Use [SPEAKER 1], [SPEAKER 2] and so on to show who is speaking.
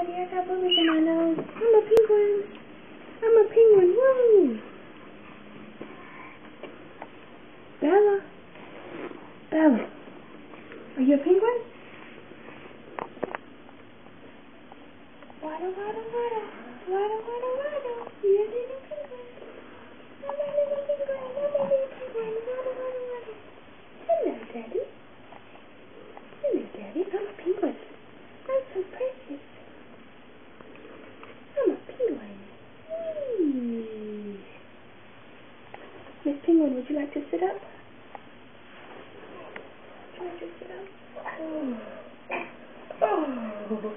[SPEAKER 1] Daddy, I got boogers in my nose. I'm a penguin. I'm a penguin. Woo! Bella. Bella. Are you a penguin? Waddle, waddle, waddle. Waddle, waddle, waddle. You're a little penguin. I'm a little penguin. I'm a little penguin. Waddle, waddle, waddle. Hello, Daddy. Hello, Daddy. I'm a penguin. I'm so precious. I'm a penguin. Whee! Miss Penguin, would you like to sit up? Would you like to sit up? Oh. Oh.